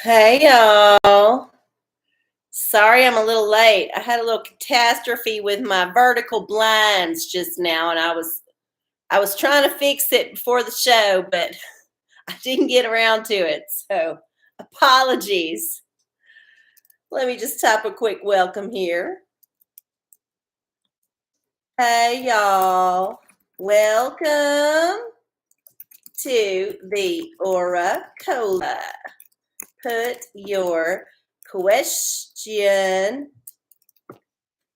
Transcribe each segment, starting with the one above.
Hey y'all. Sorry I'm a little late. I had a little catastrophe with my vertical blinds just now and I was trying to fix it before the show, but I didn't get around to it. So, apologies. Let me just type a quick welcome here. Hey y'all. Welcome to the OraCola. Put your question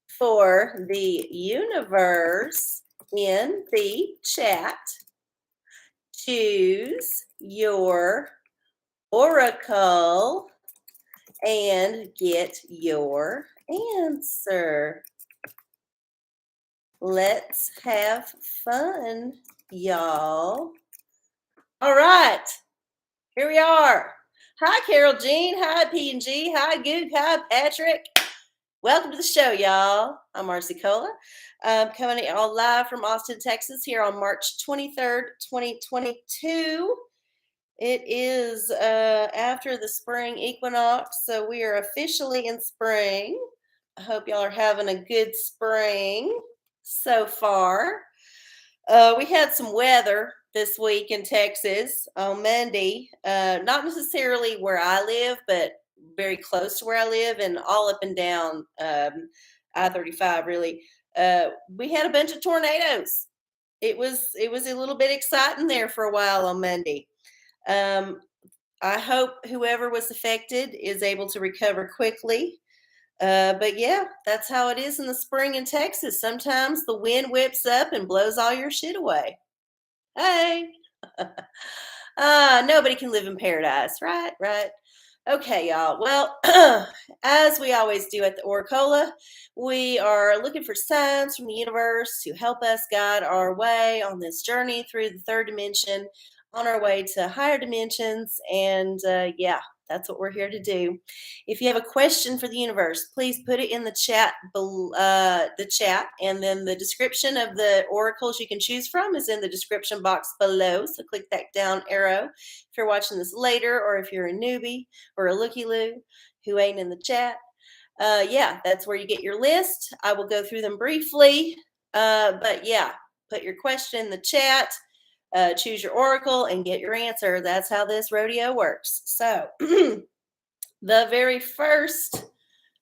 for the universe in the chat. Choose your oracle and get your answer. Let's have fun, y'all. All right, here we are. Hi, Carol Jean. Hi, P&G. Hi, Goog. Hi, Patrick. Welcome to the show, y'all. I'm arcieoracola, coming all live from Austin, Texas, here on March 23rd, 2022. It is after the spring equinox, so we are officially in spring. I hope y'all are having a good spring so far. We had some weather this week in Texas on Monday, not necessarily where I live, but very close to where I live and all up and down I-35 really. We had a bunch of tornadoes. It was a little bit exciting there for a while on Monday. I hope whoever was affected is able to recover quickly. But yeah, that's how it is in the spring in Texas. Sometimes the wind whips up and blows all your shit away. Hey. Nobody can live in paradise, right? Right. Okay, y'all. Well, as we always do at the OraCola, we are looking for signs from the universe to help us guide our way on this journey through the third dimension, on our way to higher dimensions. And yeah, that's what we're here to do. If you have a question for the universe, please put it in the chat, and then the description of the oracles you can choose from is in the description box below. So click that down arrow if you're watching this later, or if you're a newbie or a looky-loo who ain't in the chat. Yeah, that's where you get your list. I will go through them briefly, but yeah, put your question in the chat. Choose your oracle and get your answer. That's how this rodeo works. So, the very first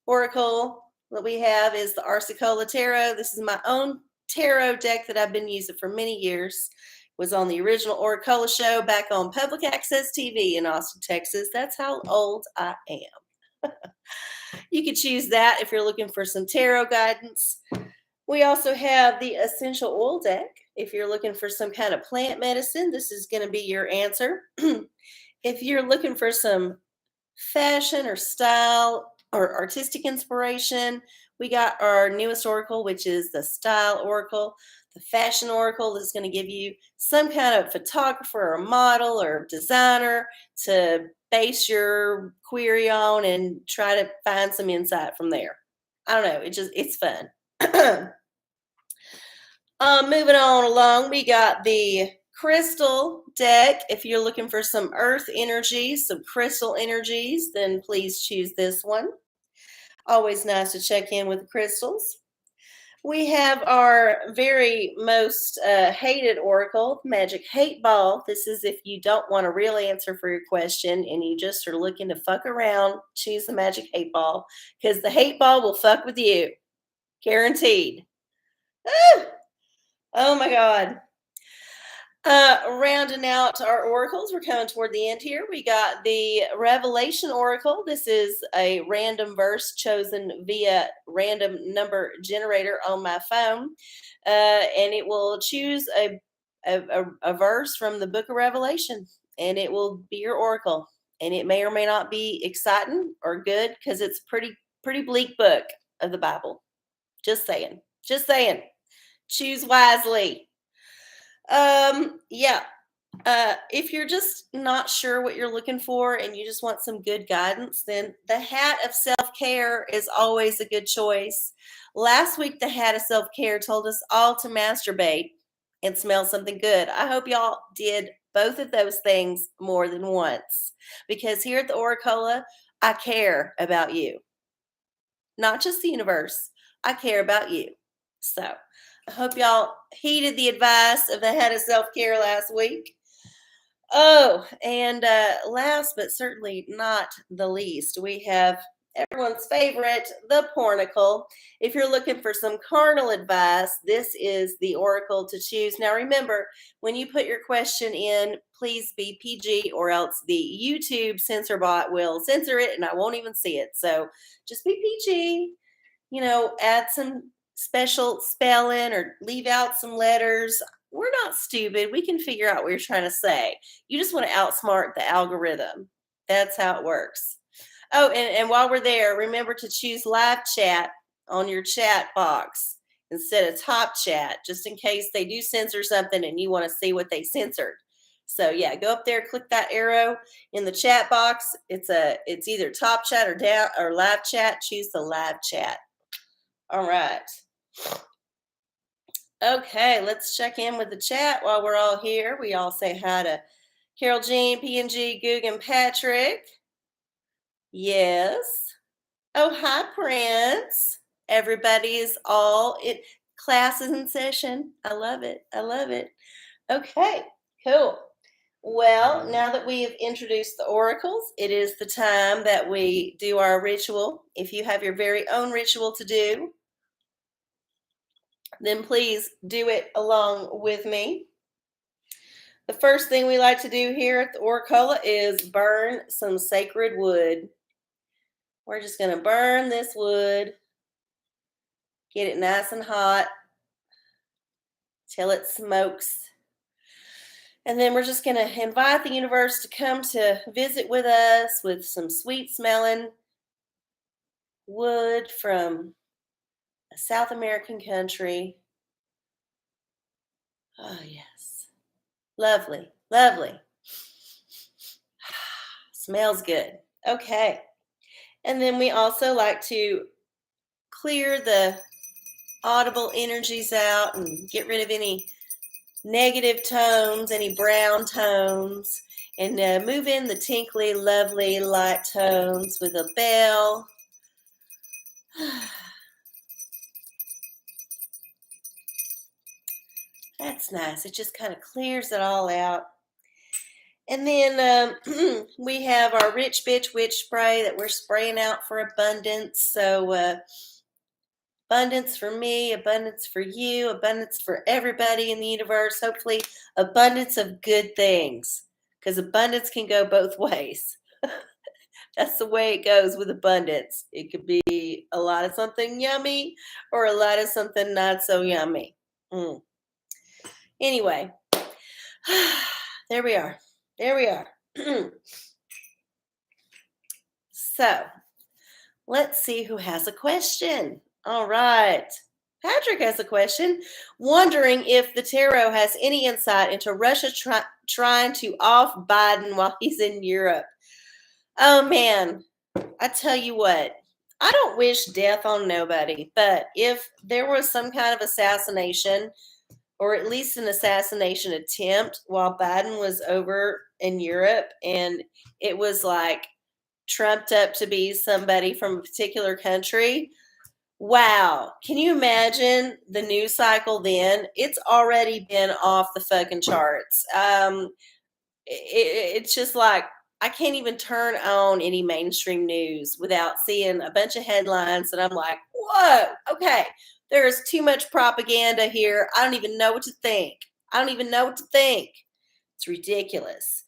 oracle that we have is the Arcieola Tarot. This is my own tarot deck that I've been using for many years. It was on the original OraCola show back on Public Access TV in Austin, Texas. That's how old I am. You could choose that if you're looking for some tarot guidance. We also have the essential oil deck. If you're looking for some kind of plant medicine, this is going to be your answer. If you're looking for some fashion or style or artistic inspiration, we got our newest oracle, which is the style oracle. The fashion oracle is going to give you some kind of photographer or model or designer to base your query on and try to find some insight from there. I don't know. It's fun. Moving on along, we got the crystal deck. If you're looking for some earth energies, some crystal energies, then please choose this one. Always nice to check in with the crystals. We have our very most hated oracle, Magic Hate Ball. This is if you don't want a real answer for your question and you just are looking to fuck around, choose the Magic Hate Ball because the hate ball will fuck with you. Guaranteed. Oh my God. Rounding out our oracles, we're coming toward the end here. We got the Revelation Oracle. This is a random verse chosen via random number generator on my phone, and it will choose a verse from the Book of Revelation, and it will be your oracle. And it may or may not be exciting or good because it's pretty bleak book of the Bible. Just saying. Just saying. Choose wisely. Yeah. If you're just not sure what you're looking for and you just want some good guidance, then the hat of self-care is always a good choice. Last week, the hat of self-care told us all to masturbate and smell something good. I hope y'all did both of those things more than once. Because here at the OraCola, I care about you, not just the universe. I care about you. So I hope y'all heeded the advice of the head of self care last week. Oh, and last but certainly not the least, we have everyone's favorite, the pornicle. If you're looking for some carnal advice, this is the oracle to choose. Now, remember, when you put your question in, please be PG or else the YouTube censor bot will censor it and I won't even see it. So just be PG, add some special spelling or leave out some letters. We're not stupid. We can figure out what you're trying to say. You just want to outsmart the algorithm. That's how it works. Oh, and while we're there, remember to choose live chat on your chat box instead of top chat, just in case they do censor something and you want to see what they censored. So yeah, go up there, click that arrow in the chat box. It's either top chat or down or live chat. Choose the live chat. All right. Okay, let's check in with the chat while we're all here. We all say hi to Carol Jean, PNG, Goog, and Patrick. Yes. Oh, hi, Prince. Everybody is all in classes in session. I love it. I love it. Okay, cool. Well, now that we have introduced the oracles, it is the time that we do our ritual. If you have your very own ritual to do, then please do it along with me. The first thing we like to do here at the OraCola is burn some sacred wood. We're just going to burn this wood, get it nice and hot till it smokes. And then we're just going to invite the universe to come to visit with us with some sweet smelling wood from a South American country. Oh, yes. Lovely, lovely. Smells good. Okay. And then we also like to clear the audible energies out and get rid of any negative tones, any brown tones, and move in the tinkly, lovely, light tones with a bell. That's nice. It just kind of clears it all out. And then we have our Rich Bitch Witch spray that we're spraying out for abundance. So abundance for me, abundance for you, abundance for everybody in the universe. Hopefully abundance of good things, because abundance can go both ways. That's the way it goes with abundance. It could be a lot of something yummy or a lot of something not so yummy. Anyway, there we are. There we are. So let's see who has a question. All right. Patrick has a question, wondering if the tarot has any insight into Russia trying to off Biden while he's in Europe. Oh, man, I tell you what, I don't wish death on nobody, but if there was some kind of assassination, or at least an assassination attempt while Biden was over in Europe, and it was like trumped up to be somebody from a particular country, wow. Can you imagine the news cycle then? It's already been off the fucking charts. It's just like, I can't even turn on any mainstream news without seeing a bunch of headlines and I'm like, whoa, okay, there is too much propaganda here. I don't even know what to think. It's ridiculous.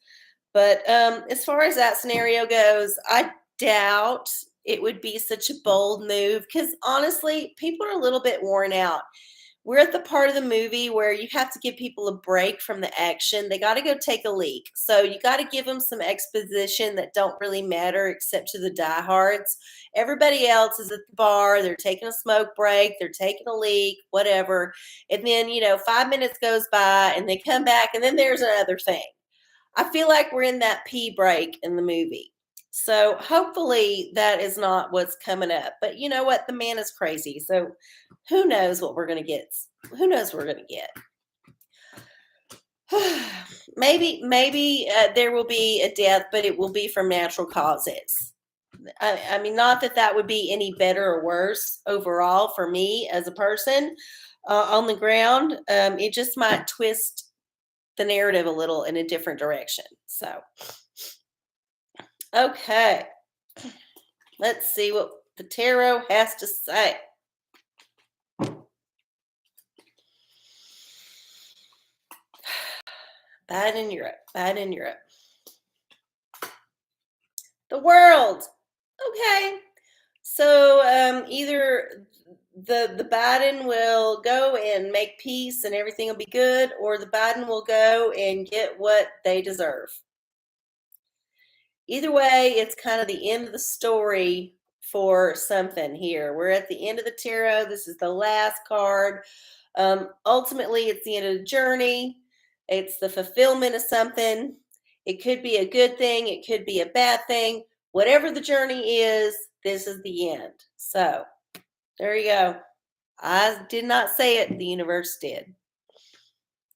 But as far as that scenario goes, I doubt it would be such a bold move because honestly, people are a little bit worn out. We're at the part of the movie where you have to give people a break from the action. They got to go take a leak. So you got to give them some exposition that don't really matter except to the diehards. Everybody else is at the bar. They're taking a smoke break. They're taking a leak, whatever. And then, 5 minutes goes by and they come back and then there's another thing. I feel like we're in that pee break in the movie. So hopefully that is not what's coming up. But you know what? The man is crazy. So who knows what we're going to get? Who knows what we're going to get? maybe there will be a death, but it will be from natural causes. I mean, not that that would be any better or worse overall for me as a person on the ground. It just might twist the narrative a little in a different direction. So, okay, let's see what the tarot has to say. Bad in Europe, bad in Europe. The world. Okay. So either the Biden will go and make peace and everything will be good, or the Biden will go and get what they deserve. Either way, it's kind of the end of the story for something here. We're at the end of the tarot. This is the last card. Ultimately, it's the end of the journey. It's the fulfillment of something. It could be a good thing. It could be a bad thing. Whatever the journey is, this is the end. So there you go. I did not say it. The universe did.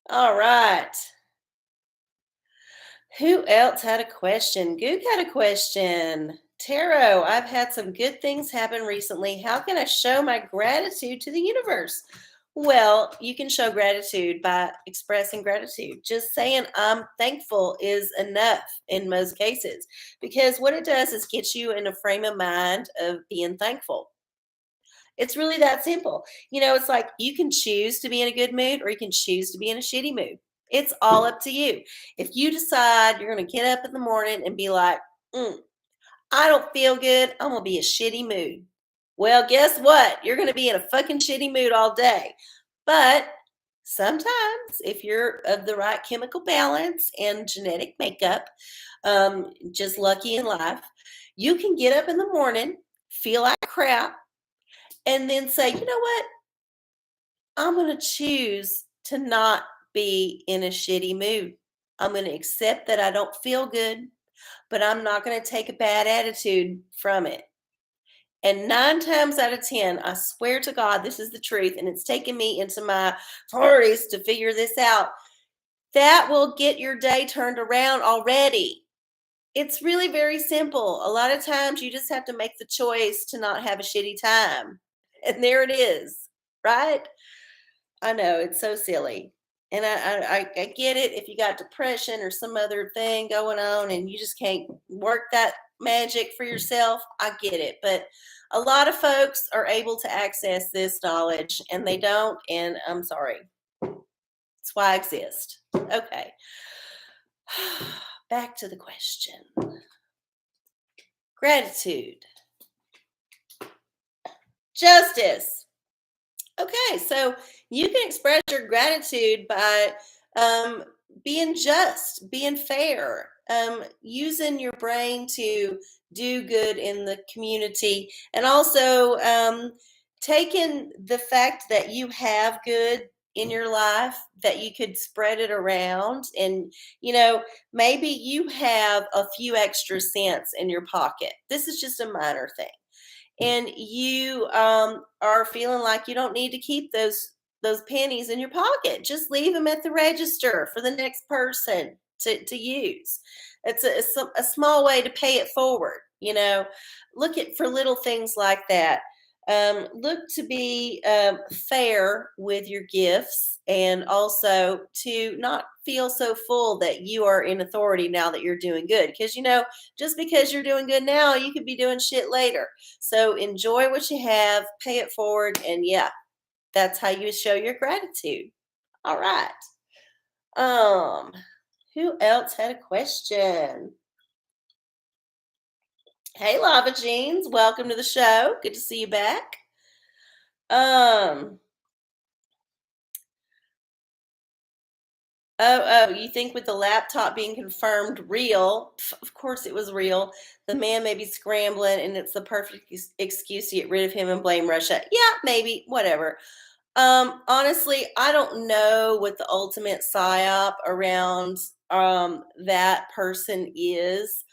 All right. Who else had a question? Goog had a question. Tarot, I've had some good things happen recently. How can I show my gratitude to the universe? Well, you can show gratitude by expressing gratitude. Just saying I'm thankful is enough in most cases, because what it does is get you in a frame of mind of being thankful. It's really that simple. It's like you can choose to be in a good mood or you can choose to be in a shitty mood. It's all up to you. If you decide you're going to get up in the morning and be like, I don't feel good, I'm going to be a shitty mood. Well, guess what? You're going to be in a fucking shitty mood all day. But sometimes, if you're of the right chemical balance and genetic makeup, just lucky in life, you can get up in the morning, feel like crap, and then say, you know what? I'm going to choose to not be in a shitty mood. I'm going to accept that I don't feel good, but I'm not going to take a bad attitude from it. And 9 times out of 10, I swear to God, this is the truth, and it's taken me into my 40s to figure this out. That will get your day turned around already. It's really very simple. A lot of times you just have to make the choice to not have a shitty time. And there it is, right? I know, it's so silly. And I get it if you got depression or some other thing going on and you just can't work that magic for yourself. I get it. But a lot of folks are able to access this knowledge and they don't. And I'm sorry. That's why I exist. Okay. Back to the question. Gratitude. Justice. Okay, so you can express your gratitude by being just, being fair, using your brain to do good in the community, and also taking the fact that you have good in your life, that you could spread it around. And, maybe you have a few extra cents in your pocket. This is just a minor thing, and you are feeling like you don't need to keep those pennies in your pocket. Just leave them at the register for the next person to use. It's a small way to pay it forward. Look at for little things like that. Look to be fair with your gifts, and also to not feel so full that you are in authority now that you're doing good. Because just because you're doing good now, you could be doing shit later. So enjoy what you have, pay it forward, and yeah, that's how you show your gratitude. All right. Who else had a question? Hey, Lava Jeans, welcome to the show. Good to see you back. Oh, you think with the laptop being confirmed real? Of course it was real. The man may be scrambling, and it's the perfect excuse to get rid of him and blame Russia. Yeah, maybe, whatever. Honestly, I don't know what the ultimate psyop around that person is.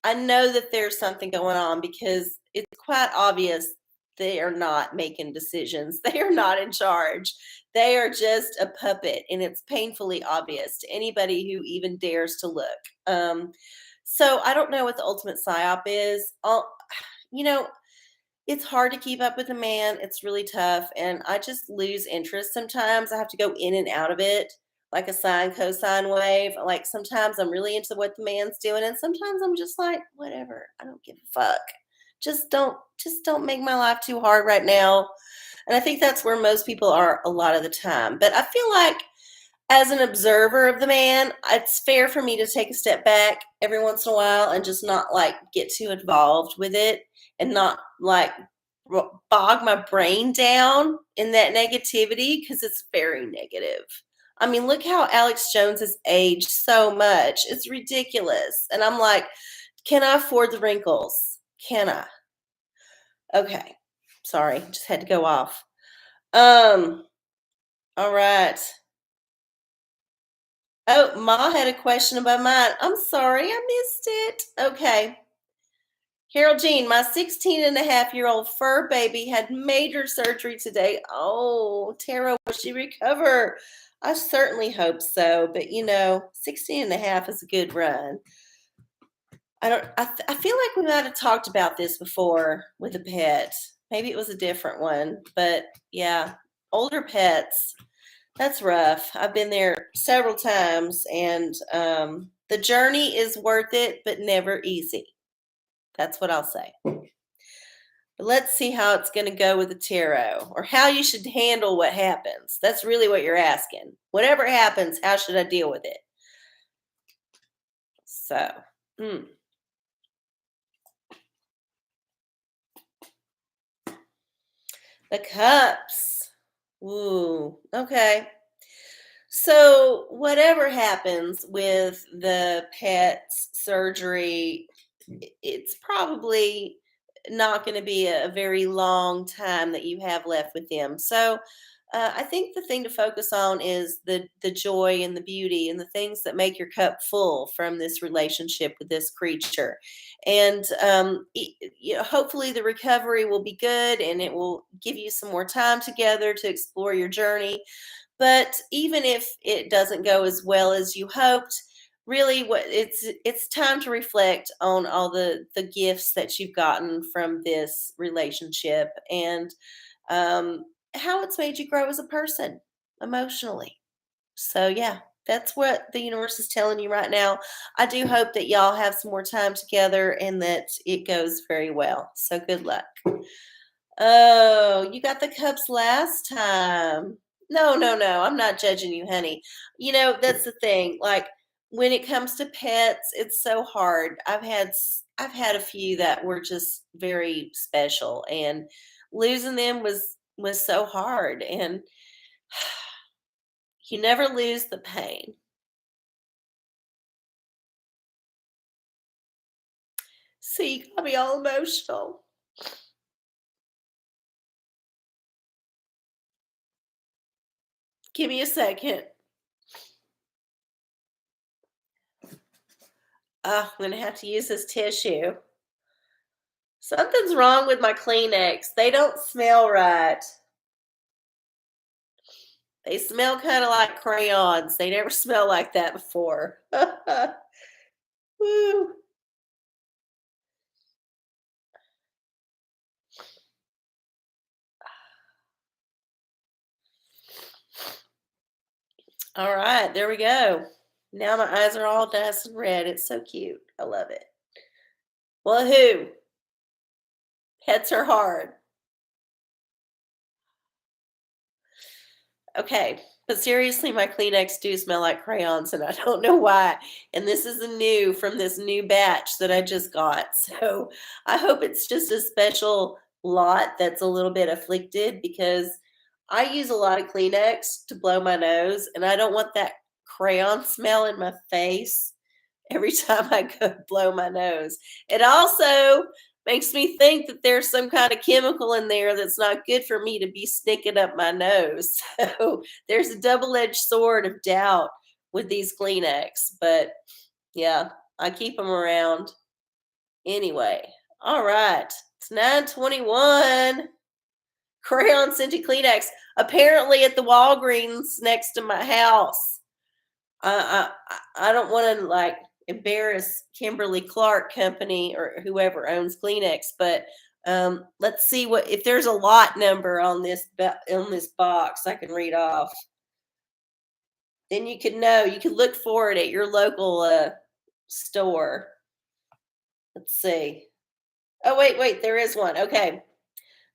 I know that there's something going on because it's quite obvious they are not making decisions. They are not in charge. They are just a puppet, and it's painfully obvious to anybody who even dares to look. So I don't know what the ultimate psyop is. You know, it's hard to keep up with a man. It's really tough, and I just lose interest sometimes. I have to go in and out of it like a sine cosine wave. Like sometimes I'm really into what the man's doing, and sometimes I'm just like, whatever. I don't give a fuck. Just don't make my life too hard right now. And I think that's where most people are a lot of the time. But I feel like as an observer of the man, it's fair for me to take a step back every once in a while and just not like get too involved with it and not like bog my brain down in that negativity because it's very negative. I mean, look how Alex Jones has aged so much. It's ridiculous. And I'm like, can I afford the wrinkles? Can I? Okay. Sorry, just had to go off. Um, all right. Oh, Ma had a question about mine. I'm sorry, I missed it. Okay. Harold Jean, my 16 and a half year old fur baby had major surgery today. Oh, Tara, will she recover? I certainly hope so. But 16 and a half is a good run. I feel like we might have talked about this before with a pet. Maybe it was a different one. But yeah, older pets. That's rough. I've been there several times, and the journey is worth it, but never easy. That's what I'll say. But let's see how it's going to go with the tarot, or how you should handle what happens. That's really what you're asking. Whatever happens, how should I deal with it? So, the cups. Ooh, okay. So, whatever happens with the pet's surgery, it's probably not going to be a very long time that you have left with them. So, I think the thing to focus on is the joy and the beauty and the things that make your cup full from this relationship with this creature. And hopefully the recovery will be good, and it will give you some more time together to explore your journey. But even if it doesn't go as well as you hoped, really it's time to reflect on all the gifts that you've gotten from this relationship, and um, how it's made you grow as a person emotionally. So yeah, that's what the universe is telling you right now. I do hope that y'all have some more time together and that it goes very well. So good luck. Oh, you got the cups last time. No, no, no. I'm not judging you, honey. That's the thing. Like when it comes to pets, it's so hard. I've had a few that were just very special, and losing them was so hard, and you never lose the pain. See, you got me all emotional. Give me a second. I'm gonna have to use this tissue. Something's wrong with my Kleenex. They don't smell right. They smell kind of like crayons. They never smell like that before. Woo. All right, there we go. Now my eyes are all nice and red. It's so cute. I love it. Well, who? Pets are hard. Okay. But seriously, my Kleenex do smell like crayons, and I don't know why. And this is a new from this new batch that I just got. So I hope it's just a special lot that's a little bit afflicted, because I use a lot of Kleenex to blow my nose, and I don't want that crayon smell in my face every time I go blow my nose. It also makes me think that there's some kind of chemical in there that's not good for me to be sticking up my nose. So there's a double-edged sword of doubt with these Kleenex. But yeah, I keep them around anyway. All right, it's 9:21. Crayon scented Kleenex. Apparently at the Walgreens next to my house. I don't want to like embarrass Kimberly Clark Company or whoever owns Kleenex, but let's see what if there's a lot number on this box I can read off. Then you could know. You could look for it at your local store. Let's see. Oh wait, there is one. Okay.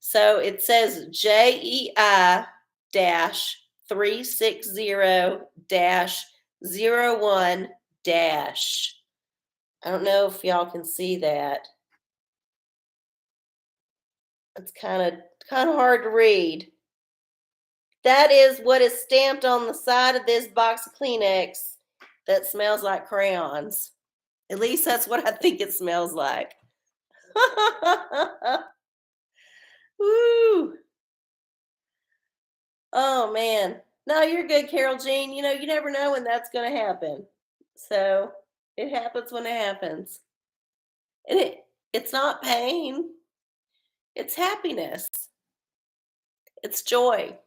So it says JEI dash 360 dash 01 dash. I don't know if y'all can see that. It's kind of hard to read. That is what is stamped on the side of this box of Kleenex that smells like crayons. At least that's what I think it smells like. Woo! Oh man. No, you're good, Carol Jean. You know, you never know when that's going to happen. So it happens when it happens. And it's not pain, it's happiness, it's joy.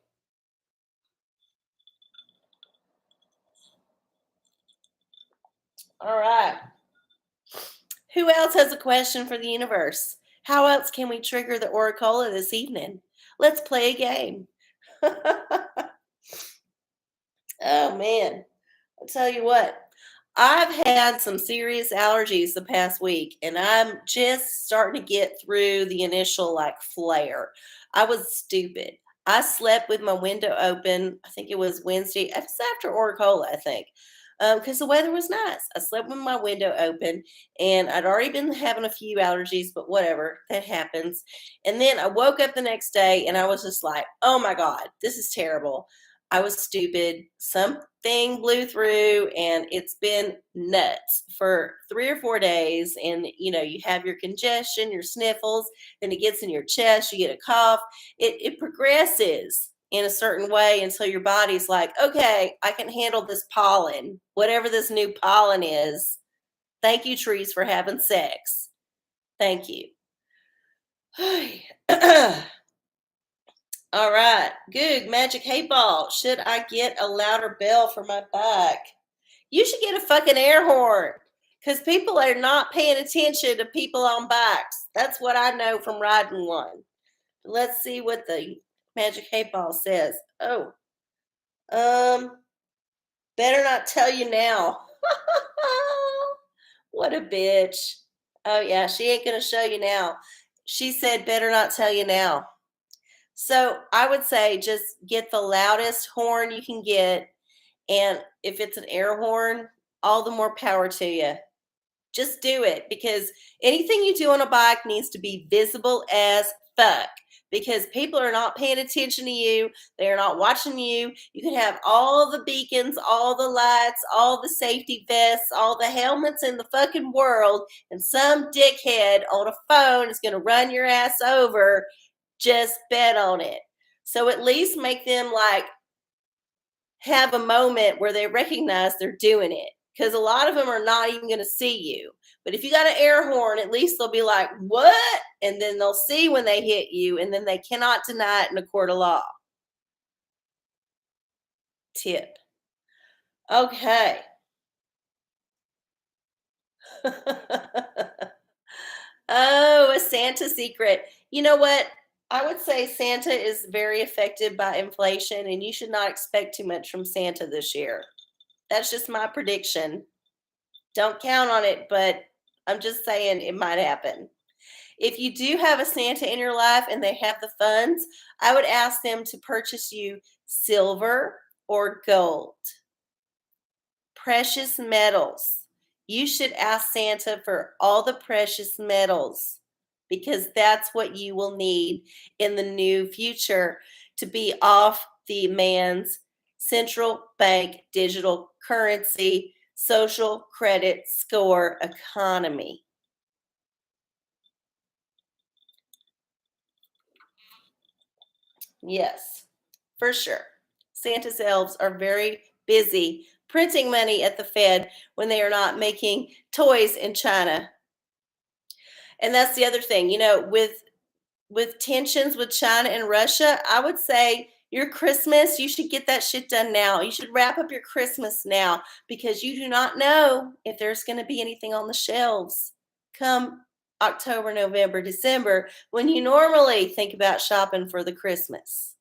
All right. Who else has a question for the universe? How else can we trigger the OraCola this evening? Let's play a game. Oh man. I'll tell you what. I've had some serious allergies the past week, and I'm just starting to get through the initial like flare. I was stupid. I slept with my window open. I think it was Wednesday. It was after Oracola, I think, because the weather was nice. I slept with my window open, and I'd already been having a few allergies, but whatever, that happens. And then I woke up the next day, and I was just like, "Oh my god, this is terrible." I was stupid. Something blew through and it's been nuts for 3 or 4 days. And you have your congestion, your sniffles, then it gets in your chest, you get a cough. It progresses in a certain way until your body's like, okay, I can handle this pollen, whatever this new pollen is. Thank you, trees, for having sex. Thank you. All right. Good. Magic 8 Ball. Should I get a louder bell for my bike? You should get a fucking air horn because people are not paying attention to people on bikes. That's what I know from riding one. Let's see what the Magic 8 Ball says. Oh, um, better not tell you now. What a bitch. Oh, yeah. She ain't going to show you now. She said, better not tell you now. So I would say just get the loudest horn you can get. And if it's an air horn, all the more power to you. Just do it because anything you do on a bike needs to be visible as fuck because people are not paying attention to you. They're not watching you. You can have all the beacons, all the lights, all the safety vests, all the helmets in the fucking world, and some dickhead on a phone is going to run your ass over. Just bet on it. So at least make them like have a moment where they recognize they're doing it. Because a lot of them are not even going to see you. But if you got an air horn, at least they'll be like, what? And then they'll see when they hit you, and then they cannot deny it in a court of law. Tip. Okay. Oh, a Santa secret. You know what? I would say Santa is very affected by inflation, and you should not expect too much from Santa this year. That's just my prediction. Don't count on it, but I'm just saying it might happen. If you do have a Santa in your life and they have the funds, I would ask them to purchase you silver or gold, precious metals. You should ask Santa for all the precious metals because that's what you will need in the new future to be off the man's central bank digital currency social credit score economy. Yes, for sure. Santa's elves are very busy printing money at the Fed when they are not making toys in China. And that's the other thing, with with tensions with China and Russia, I would say your Christmas, you should get that shit done now. You should wrap up your Christmas now because you do not know if there's going to be anything on the shelves come October, November, December when you normally think about shopping for the Christmas.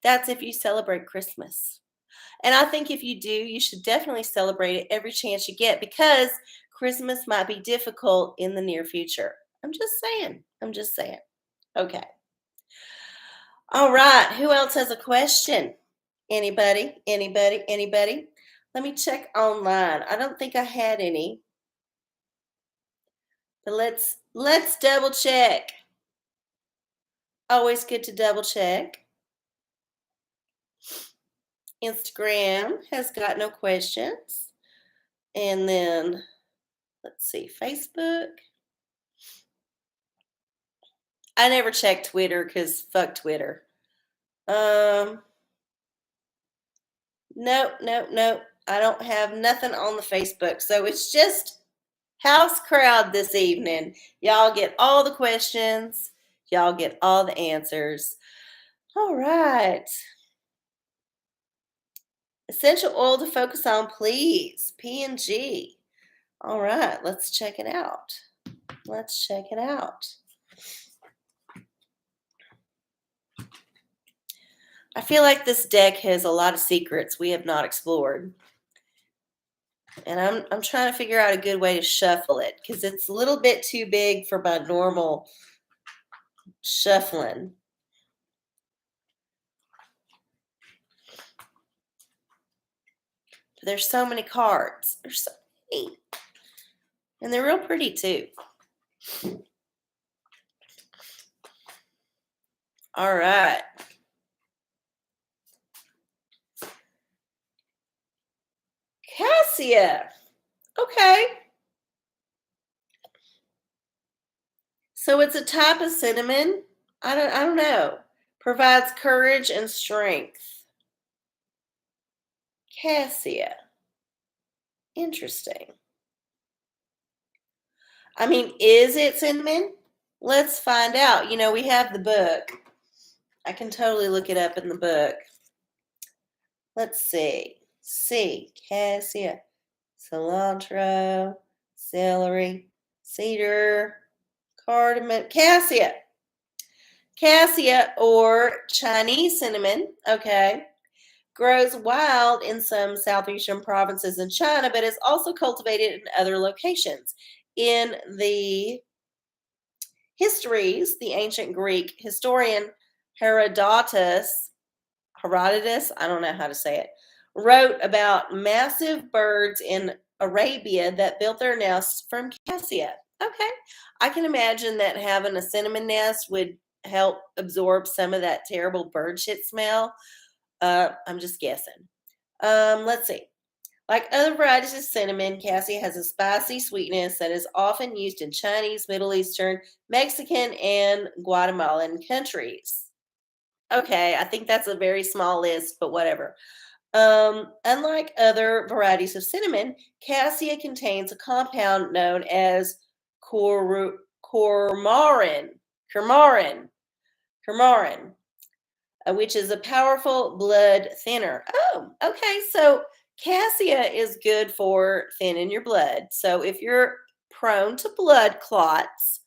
That's if you celebrate Christmas. And I think if you do, you should definitely celebrate it every chance you get because Christmas might be difficult in the near future. I'm just saying. I'm just saying. Okay. All right. Who else has a question? Anybody? Anybody? Anybody? Let me check online. I don't think I had any. But let's double check. Always good to double check. Instagram has got no questions. And then let's see, Facebook. I never check Twitter because fuck Twitter. Nope, nope, nope. I don't have nothing on the Facebook. So it's just house crowd this evening. Y'all get all the questions. Y'all get all the answers. All right. Essential oil to focus on, please. P&G. All right, let's check it out. Let's check it out. I feel like this deck has a lot of secrets we have not explored. And I'm trying to figure out a good way to shuffle it because it's a little bit too big for my normal shuffling. But there's so many cards. There's so many. And they're real pretty too. All right. Cassia. Okay. So it's a type of cinnamon. I don't know. Provides courage and strength. Cassia. Interesting. I mean, is it cinnamon? Let's find out. You know, we have the book. I can totally look it up in the book. Let's see. Cassia, cilantro, celery, cedar, cardamom, cassia. Cassia or Chinese cinnamon, okay, grows wild in some southeastern provinces in China, but is also cultivated in other locations. In the histories, the ancient Greek historian Herodotus, I don't know how to say it, wrote about massive birds in Arabia that built their nests from cassia. Okay, I can imagine that having a cinnamon nest would help absorb some of that terrible bird shit smell. I'm just guessing. Let's see. Like other varieties of cinnamon, cassia has a spicy sweetness that is often used in Chinese, Middle Eastern, Mexican, and Guatemalan countries. Okay, I think that's a very small list, but whatever. Unlike other varieties of cinnamon, cassia contains a compound known as coumarin, coumarin, coumarin, which is a powerful blood thinner. Oh, okay. So cassia is good for thinning your blood. So if you're prone to blood clots,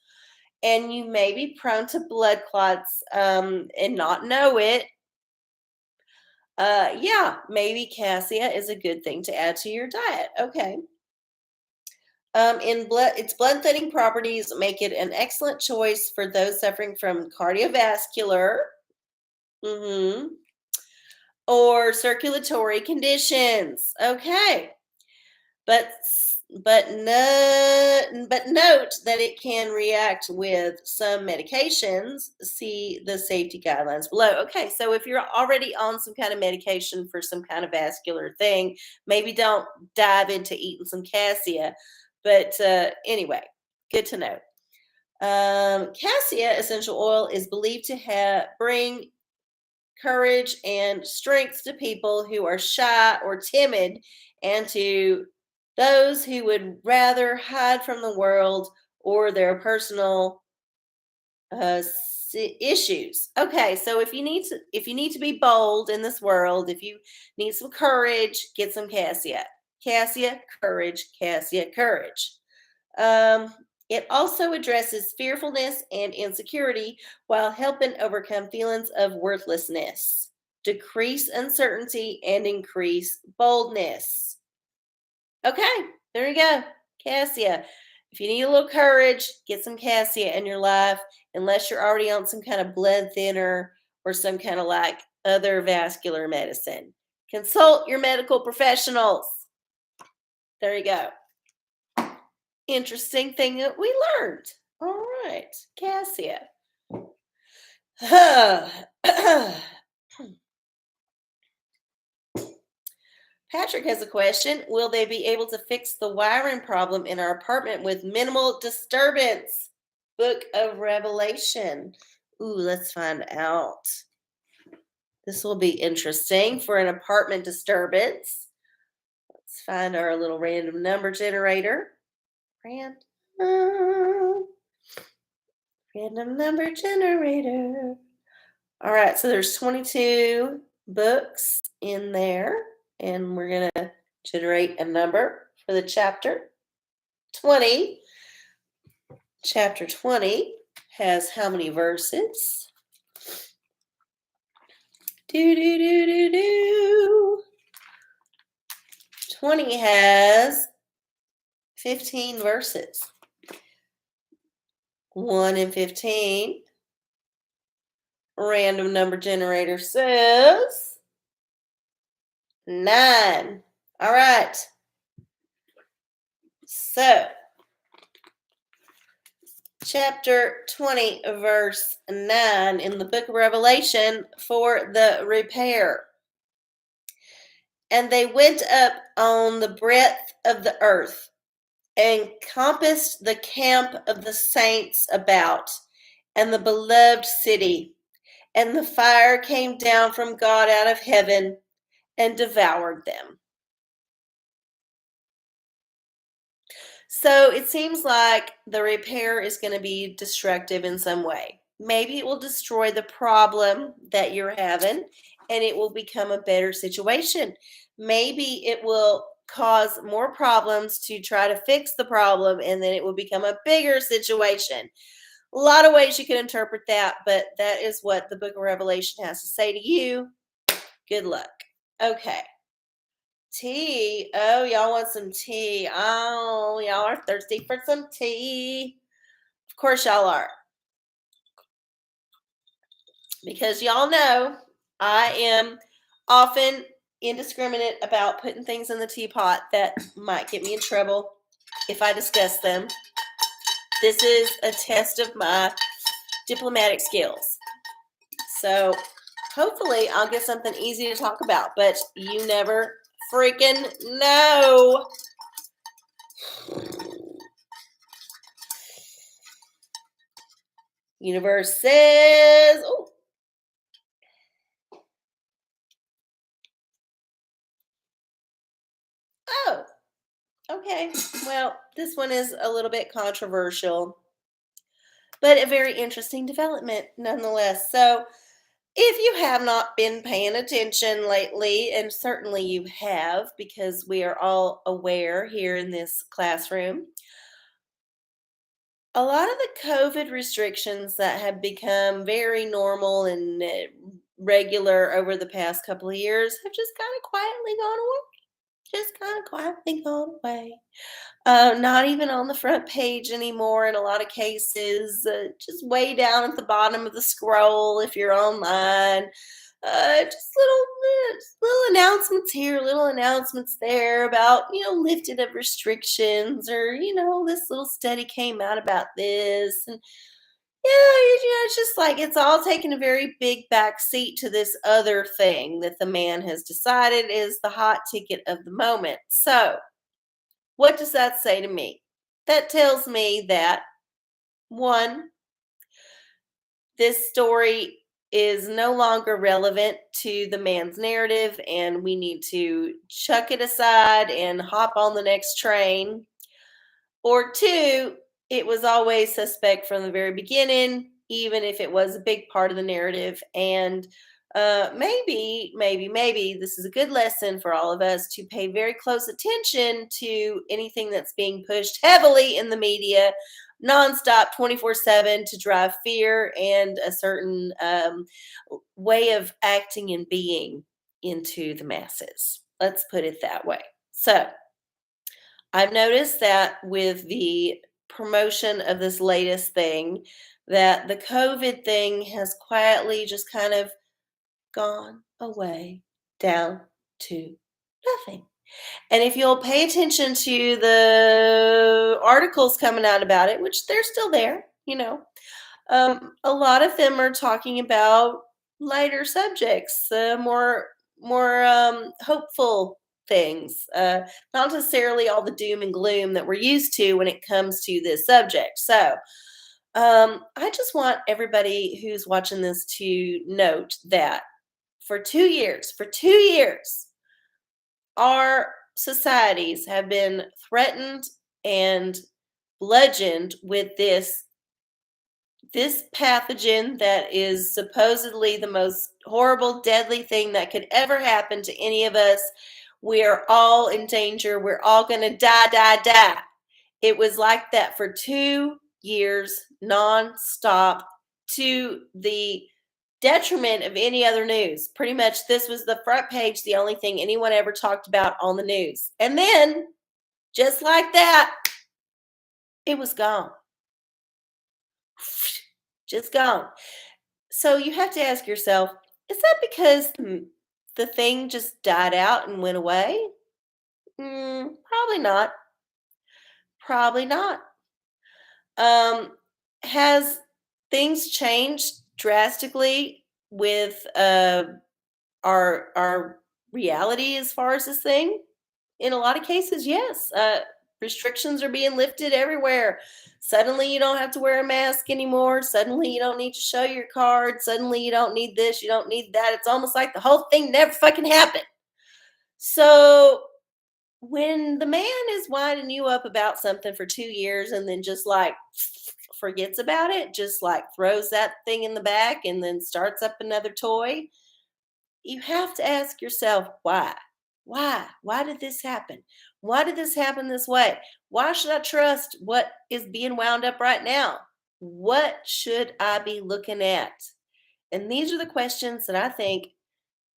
and you may be prone to blood clots and not know it, yeah, maybe cassia is a good thing to add to your diet. Okay. Its blood thinning properties make it an excellent choice for those suffering from cardiovascular mhm, or circulatory conditions. Okay. But but note that it can react with some medications. See the safety guidelines below. Okay, so if you're already on some kind of medication for some kind of vascular thing, maybe don't dive into eating some cassia. But anyway, good to know. Cassia essential oil is believed to bring courage and strength to people who are shy or timid and to those who would rather hide from the world or their personal issues. Okay, so if you need to be bold in this world, if you need some courage, get some cassia. Cassia, courage, cassia, courage. Um, it also addresses fearfulness and insecurity while helping overcome feelings of worthlessness, decrease uncertainty, and increase boldness. Okay, there you go. Cassia. If you need a little courage, get some cassia in your life, unless you're already on some kind of blood thinner or some kind of like other vascular medicine. Consult your medical professionals. There you go. Interesting thing that we learned. All right, cassia. Patrick has a question. Will they be able to fix the wiring problem in our apartment with minimal disturbance? Book of Revelation. Ooh, let's find out. This will be interesting for an apartment disturbance. Let's find our little random number generator. Random number generator. All right, so there's 22 books in there, and we're going to generate a number for the chapter. 20. Chapter 20 has how many verses? 20 has 15 verses. 1 and 15. Random number generator says 9. All right. So, chapter 20, verse 9 in the book of Revelation for the repair. And they went up on the breadth of the earth and compassed the camp of the saints about and the beloved city. And the fire came down from God out of heaven and devoured them. So it seems like the repair is going to be destructive in some way. Maybe it will destroy the problem that you're having and it will become a better situation. Maybe it will cause more problems to try to fix the problem and then it will become a bigger situation. A lot of ways you can interpret that, but that is what the book of Revelation has to say to you. Good luck. Okay. Tea. Oh, y'all want some tea. Oh, y'all are thirsty for some tea. Of course y'all are. Because y'all know I am often indiscriminate about putting things in the teapot that might get me in trouble if I discuss them. This is a test of my diplomatic skills. So hopefully I'll get something easy to talk about, but you never freaking know. Universe says, oh, okay. Well, this one is a little bit controversial, but a very interesting development nonetheless. So, if you have not been paying attention lately, and certainly you have because we are all aware here in this classroom, a lot of the COVID restrictions that have become very normal and regular over the past couple of years have just kind of quietly gone away. Just kind of quietly gone away. Not even on the front page anymore in a lot of cases. Just way down at the bottom of the scroll if you're online. Just little announcements here, little announcements there about lifted of restrictions, or this little study came out about this, and it's just like it's all taking a very big back seat to this other thing that the man has decided is the hot ticket of the moment. So, what does that say to me? That tells me that, one, this story is no longer relevant to the man's narrative, and we need to chuck it aside and hop on the next train. Or two, it was always suspect from the very beginning. even if it was a big part of the narrative. And maybe this is a good lesson for all of us to pay very close attention to anything that's being pushed heavily in the media, nonstop, 24/7, to drive fear and a certain way of acting and being into the masses. Let's put it that way. So, I've noticed that with the promotion of this latest thing, that the COVID thing has quietly just kind of gone away down to nothing. And if you'll pay attention to the articles coming out about it, which they're still there, a lot of them are talking about lighter subjects, more hopeful things, not necessarily all the doom and gloom that we're used to when it comes to this subject. So, I just want everybody who's watching this to note that for 2 years, our societies have been threatened and bludgeoned with this pathogen that is supposedly the most horrible, deadly thing that could ever happen to any of us. We're all in danger. We're all going to die, die, die. It was like that for 2 years, nonstop, to the detriment of any other news. Pretty much, this was the front page, the only thing anyone ever talked about on the news. And then, just like that, it was gone. Just gone. So you have to ask yourself, is that because the thing just died out and went away? Probably not. Probably not. Um, has things changed drastically with our reality as far as this thing? In a lot of cases, yes. Restrictions are being lifted everywhere. Suddenly, you don't have to wear a mask anymore. Suddenly, you don't need to show your card. Suddenly, you don't need this. You don't need that. It's almost like the whole thing never fucking happened. So, when the man is winding you up about something for 2 years and then just like forgets about it, just like throws that thing in the back and then starts up another toy, you have to ask yourself why. Why did this happen? Why did this happen this way? Why should I trust what is being wound up right now? What should I be looking at? And these are the questions that I think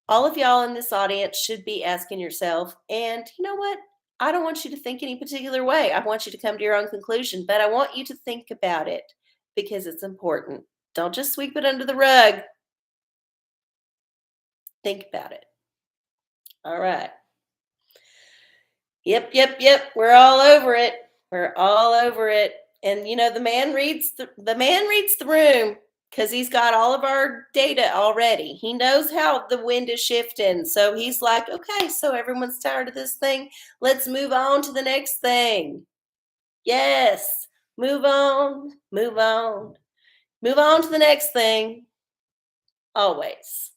all of y'all in this audience should be asking yourself. And you know what? I don't want you to think any particular way. I want you to come to your own conclusion, but I want you to think about it because it's important. Don't just sweep it under the rug. Think about it. All right. Yep. We're all over it. We're all over it. And the man reads the room because he's got all of our data already. He knows how the wind is shifting. So he's like, okay, so everyone's tired of this thing. Let's move on to the next thing. Yes. Move on. Move on. Move on to the next thing. Always.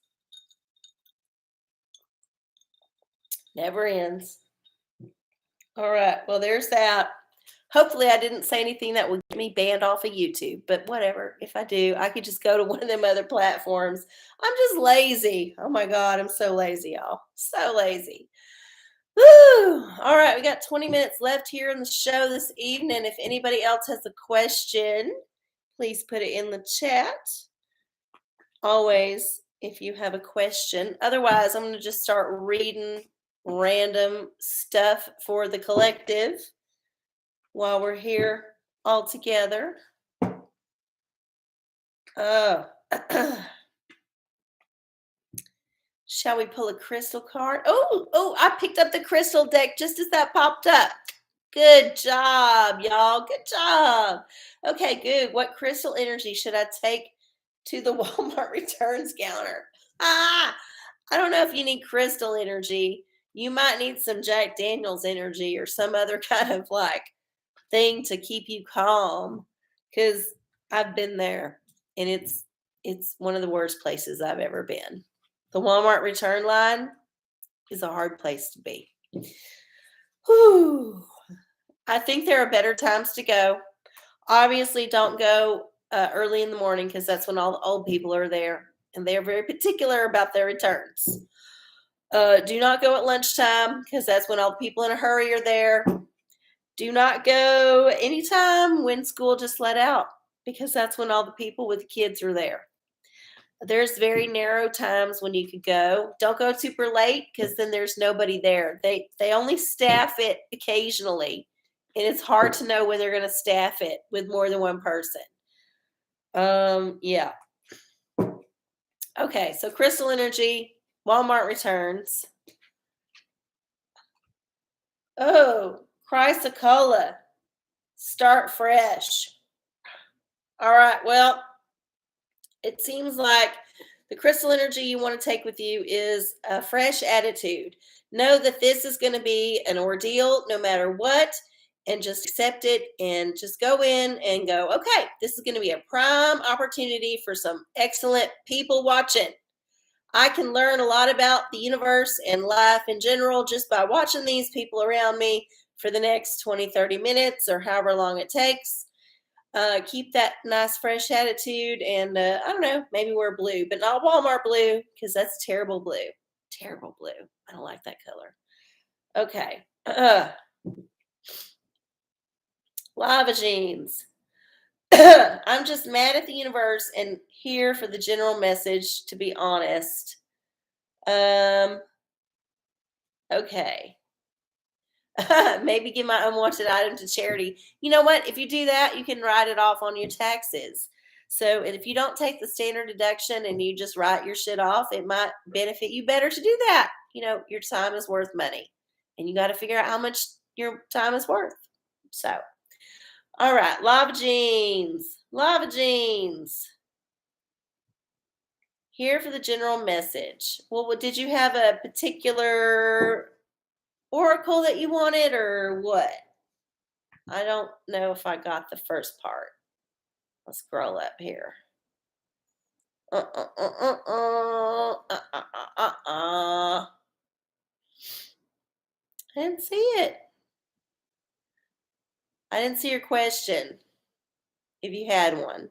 Never ends. All right. Well, there's that. Hopefully, I didn't say anything that would get me banned off of YouTube, but whatever. If I do, I could just go to one of them other platforms. I'm just lazy. Oh my God, I'm so lazy, y'all. So lazy. Woo! All right, we got 20 minutes left here in the show this evening. If anybody else has a question, please put it in the chat. Always, if you have a question. Otherwise, I'm going to just start reading random stuff for the collective while we're here all together. Oh. Shall we pull a crystal card? Oh, I picked up the crystal deck just as that popped up. Good job, y'all. Good job. Okay, good. What crystal energy should I take to the Walmart returns counter? I don't know if you need crystal energy. You might need some Jack Daniels energy or some other kind of thing to keep you calm, because I've been there and it's one of the worst places I've ever been. The Walmart return line is a hard place to be. Whew. I think there are better times to go. Obviously, don't go early in the morning because that's when all the old people are there, and they're very particular about their returns. Do not go at lunchtime because that's when all the people in a hurry are there. Do not go anytime when school just let out because that's when all the people with kids are there. There's very narrow times when you could go. Don't go super late because then there's nobody there. They only staff it occasionally, and it's hard to know when they're going to staff it with more than one person. Yeah. Okay, so Crystal Energy, Walmart returns. Oh, Chrysocola, start fresh. All right, well, it seems like the crystal energy you want to take with you is a fresh attitude. Know that this is going to be an ordeal no matter what, and just accept it and just go in and go, okay, this is going to be a prime opportunity for some excellent people watching. I can learn a lot about the universe and life in general just by watching these people around me for the next 20, 30 minutes or however long it takes. Keep that nice, fresh attitude, and I don't know, maybe wear blue, but not Walmart blue because that's terrible blue. Terrible blue. I don't like that color. Okay. Lava jeans. I'm just mad at the universe and here for the general message, to be honest. Okay. Maybe give my unwanted item to charity. You know what? If you do that, you can write it off on your taxes. So if you don't take the standard deduction and you just write your shit off, it might benefit you better to do that. You know, your time is worth money, and you got to figure out how much your time is worth. So, all right, lava jeans, lava jeans. Here for the general message. Well, did you have a particular oracle that you wanted, or what? I don't know if I got the first part. Let's scroll up here. I didn't see it. I didn't see your question, if you had one.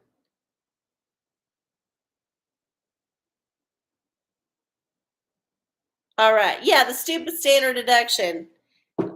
All right. Yeah, the stupid standard deduction.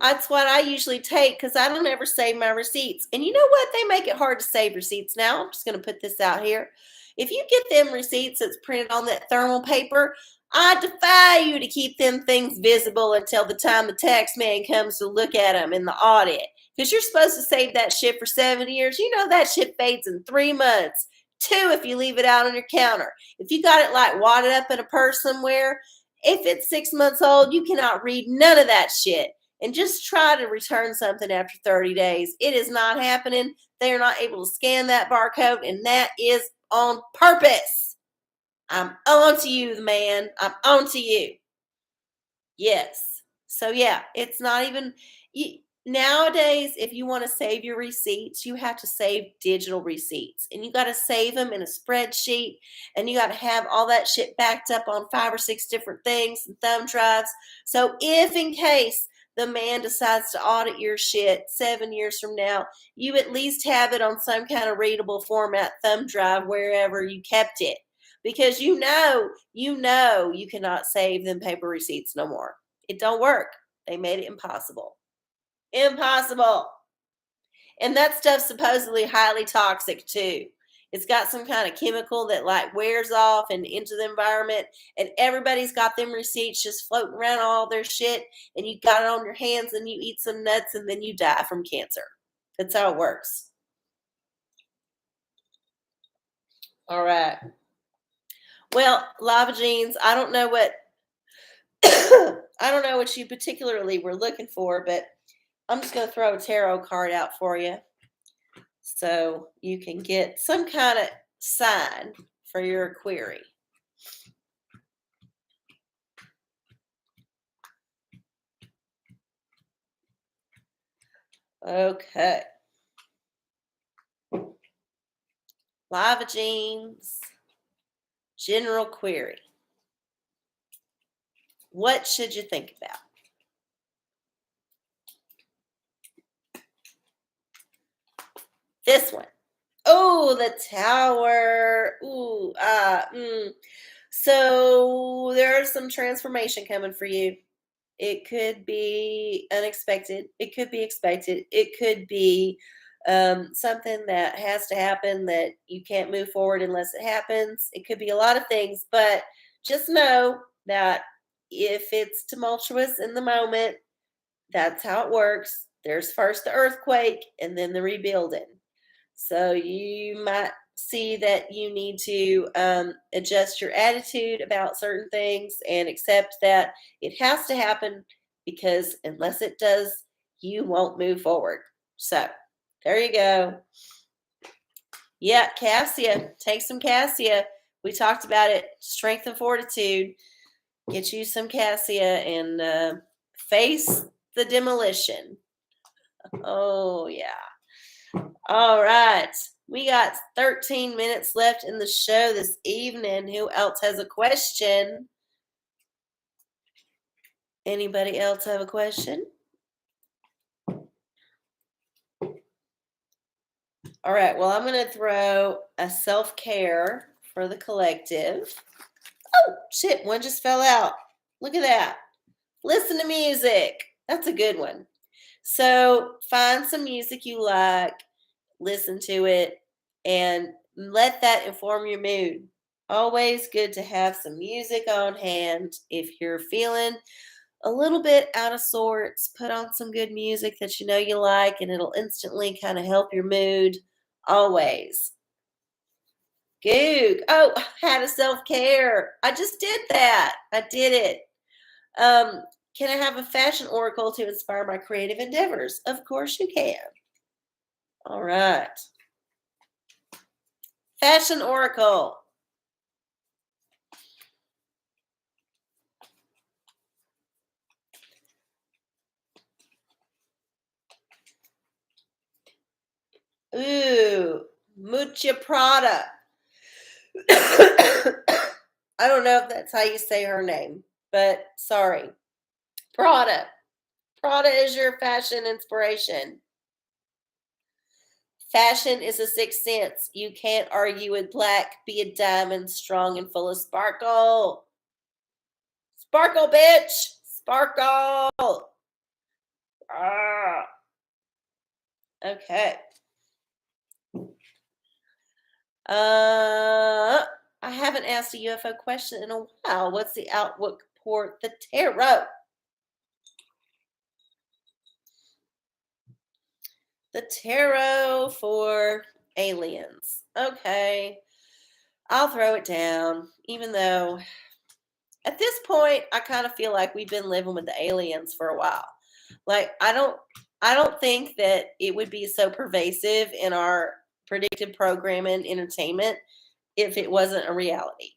That's what I usually take because I don't ever save my receipts. And you know what? They make it hard to save receipts now. I'm just going to put this out here. If you get them receipts that's printed on that thermal paper, I defy you to keep them things visible until the time the tax man comes to look at them in the audit. Because you're supposed to save that shit for 7 years. You know that shit fades in 3 months. 2 if you leave it out on your counter. If you got it like wadded up in a purse somewhere, if it's 6 months old, you cannot read none of that shit. And just try to return something after 30 days. It is not happening. They are not able to scan that barcode, and that is on purpose. I'm on to you, man. I'm on to you. Yes. So, yeah, it's not even... Nowadays, if you want to save your receipts, you have to save digital receipts. And you got to save them in a spreadsheet. And you got to have all that shit backed up on 5 or 6 different things and thumb drives. So if in case the man decides to audit your shit 7 years from now, you at least have it on some kind of readable format thumb drive wherever you kept it. Because you know you cannot save them paper receipts no more. It don't work. They made it impossible. Impossible. And that stuff's supposedly highly toxic too. It's got some kind of chemical that like wears off and into the environment, and everybody's got them receipts just floating around all their shit, and you got it on your hands and you eat some nuts and then you die from cancer. That's how it works. All right. Well, lava jeans, I don't know what I don't know what you particularly were looking for, but I'm just going to throw a tarot card out for you so you can get some kind of sign for your query. Okay. Lava jeans, general query. What should you think about? This one. Oh, the tower. Ooh, So there's some transformation coming for you. It could be unexpected. It could be expected. It could be something that has to happen that you can't move forward unless it happens. It could be a lot of things, but just know that if it's tumultuous in the moment, that's how it works. There's first the earthquake and then the rebuilding. So you might see that you need to adjust your attitude about certain things and accept that it has to happen because unless it does, you won't move forward. So there you go. Yeah, cassia. Take some cassia. We talked about it. Strength and fortitude. Get you some cassia and face the demolition. Oh, yeah. All right. We got 13 minutes left in the show this evening. Who else has a question? Anybody else have a question? All right. Well, I'm going to throw a self-care for the collective. Oh, shit. One just fell out. Look at that. Listen to music. That's a good one. So find some music you like, listen to it, and let that inform your mood. Always good to have some music on hand. If you're feeling a little bit out of sorts, put on some good music that you know you like, and it'll instantly kind of help your mood. Always. Goog. Oh, I had a self-care. I just did that. I did it. Um, can I have a fashion oracle to inspire my creative endeavors? Of course you can. All right. Fashion oracle. Ooh, Mucha Prada. I don't know if that's how you say her name, but sorry. Prada. Prada is your fashion inspiration. Fashion is a sixth sense. You can't argue with black. Be a diamond, strong and full of sparkle. Sparkle, bitch. Sparkle. Ah. Okay. I haven't asked a UFO question in a while. What's the outlook for the tarot? The tarot for aliens. Okay. I'll throw it down, even though at this point I kind of feel like we've been living with the aliens for a while. Like I don't think that it would be so pervasive in our predictive programming entertainment if it wasn't a reality.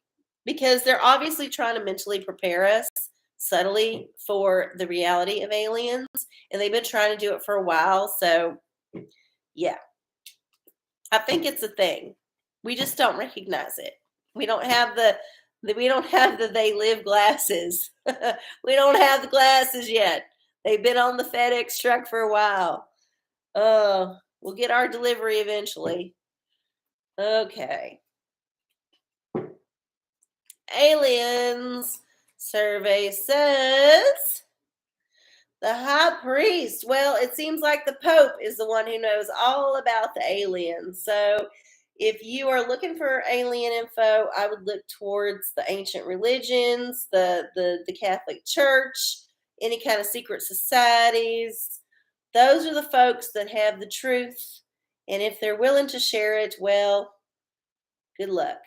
Because they're obviously trying to mentally prepare us subtly for the reality of aliens, and they've been trying to do it for a while. So, yeah, I think it's a thing. We just don't recognize it. We don't have the they live glasses. We don't have the glasses yet. They've been on the FedEx truck for a while. We'll get our delivery eventually. Okay. Aliens survey says the high priest. Well, it seems like the Pope is the one who knows all about the aliens. So if you are looking for alien info, I would look towards the ancient religions, the Catholic Church, any kind of secret societies. Those are the folks that have the truth. And if they're willing to share it, well, good luck.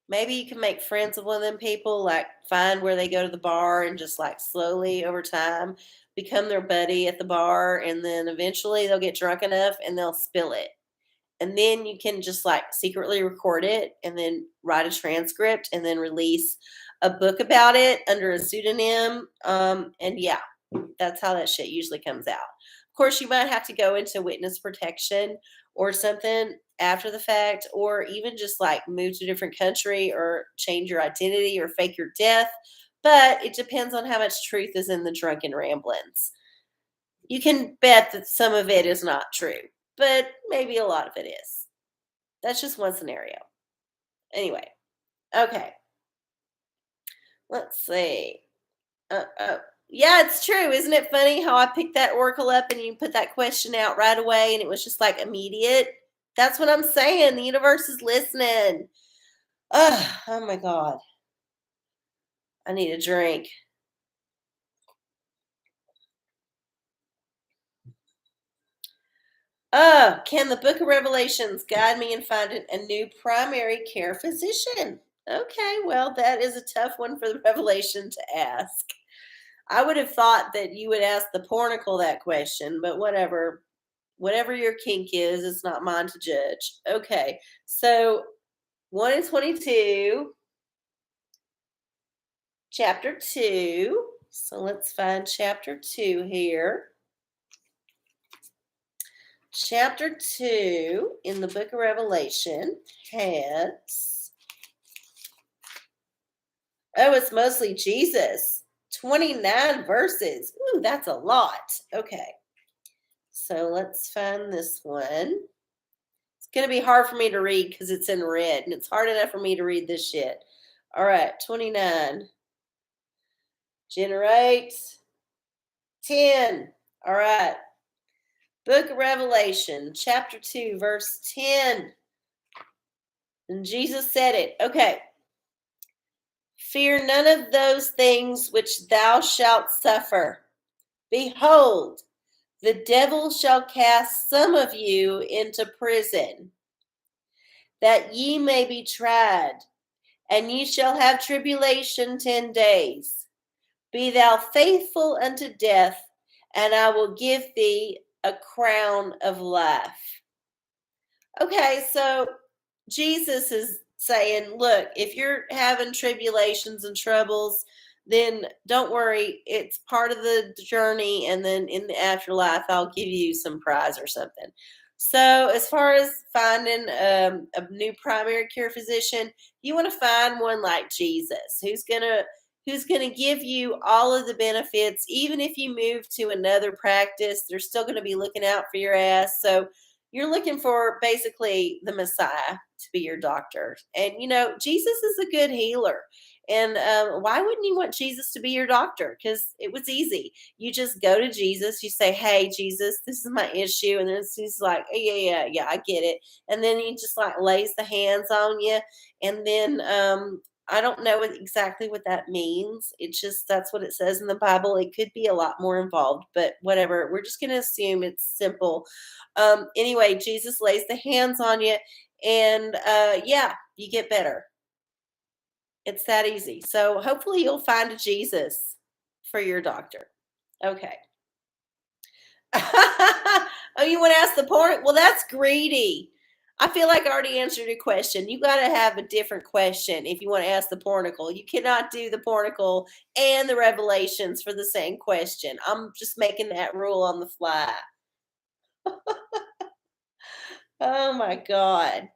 Maybe you can make friends with one of them people, like find where they go to the bar and just like slowly over time become their buddy at the bar. And then eventually they'll get drunk enough and they'll spill it. And then you can just like secretly record it and then write a transcript and then release a book about it under a pseudonym. And yeah, that's how that shit usually comes out. Of course, you might have to go into witness protection or something after the fact, or even just like move to a different country or change your identity or fake your death. But it depends on how much truth is in the drunken ramblings. You can bet that some of it is not true. but maybe a lot of it is. That's just one scenario. Anyway, okay, let's see. Yeah, it's true. Isn't it funny how I picked that oracle up and you put that question out right away and it was just like immediate? That's what I'm saying. The universe is listening. Ugh, oh my God. I need a drink. Can the book of Revelations guide me in finding a new primary care physician? Okay, well, that is a tough one for the Revelation to ask. I would have thought that you would ask the pornicle that question, but whatever. Whatever your kink is, it's not mine to judge. Okay, so 1 and 22, chapter 2. So let's find chapter 2 here. Chapter 2 in the book of Revelation has, it's mostly Jesus. 29 verses. Ooh, that's a lot. Okay. So let's find this one. It's going to be hard for me to read because it's in red, and it's hard enough for me to read this shit. All right, 29. Generate 10. All right. Book of Revelation, chapter 2, verse 10. And Jesus said it. Okay. Fear none of those things which thou shalt suffer. Behold, the devil shall cast some of you into prison, that ye may be tried, and ye shall have tribulation 10 days. Be thou faithful unto death, and I will give thee a crown of life. Okay, so Jesus is saying, look, if you're having tribulations and troubles, then don't worry. It's part of the journey. And then in the afterlife, I'll give you some prize or something. So as far as finding a new primary care physician, you want to find one like Jesus, who's gonna give you all of the benefits. Even if you move to another practice, they're still going to be looking out for your ass. So you're looking for basically the Messiah to be your doctor. And, Jesus is a good healer. And why wouldn't you want Jesus to be your doctor? Because it was easy. You just go to Jesus. You say, hey, Jesus, this is my issue. And then he's like, yeah, I get it. And then he just like lays the hands on you. And then I don't know exactly what that means. It's just that's what it says in the Bible. It could be a lot more involved, but whatever. We're just going to assume it's simple. Anyway, Jesus lays the hands on you, and yeah, you get better. It's that easy. So hopefully you'll find a Jesus for your doctor. Okay. Oh, you want to ask the porn? Well, that's greedy. I feel like I already answered your question. You got to have a different question if you want to ask the pornicle. You cannot do the pornicle and the revelations for the same question. I'm just making that rule on the fly. Oh my God.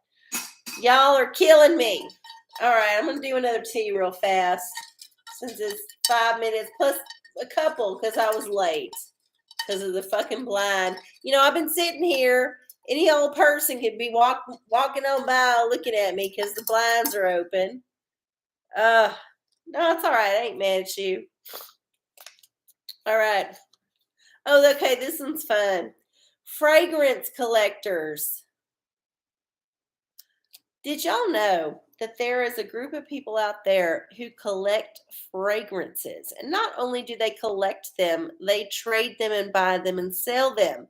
Y'all are killing me. All right, I'm going to do another tea real fast since it's 5 minutes plus a couple because I was late because of the fucking blind. I've been sitting here. Any old person could be walking on by looking at me because the blinds are open. No, it's all right. I ain't mad at you. All right. Oh, okay. This one's fun. Fragrance collectors. Did y'all know that there is a group of people out there who collect fragrances? And not only do they collect them, they trade them and buy them and sell them.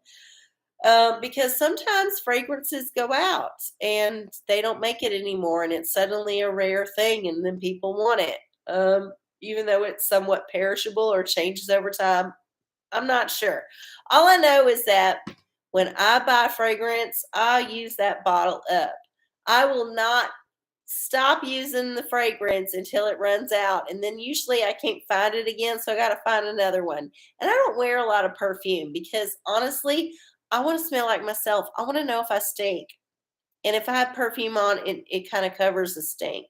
Because sometimes fragrances go out and they don't make it anymore, and it's suddenly a rare thing, and then people want it. Even though it's somewhat perishable or changes over time, I'm not sure. All I know is that when I buy fragrance, I use that bottle up. I will not stop using the fragrance until it runs out. And then usually I can't find it again. So I got to find another one. And I don't wear a lot of perfume because honestly, I want to smell like myself. I want to know if I stink. And if I have perfume on, it kind of covers the stink.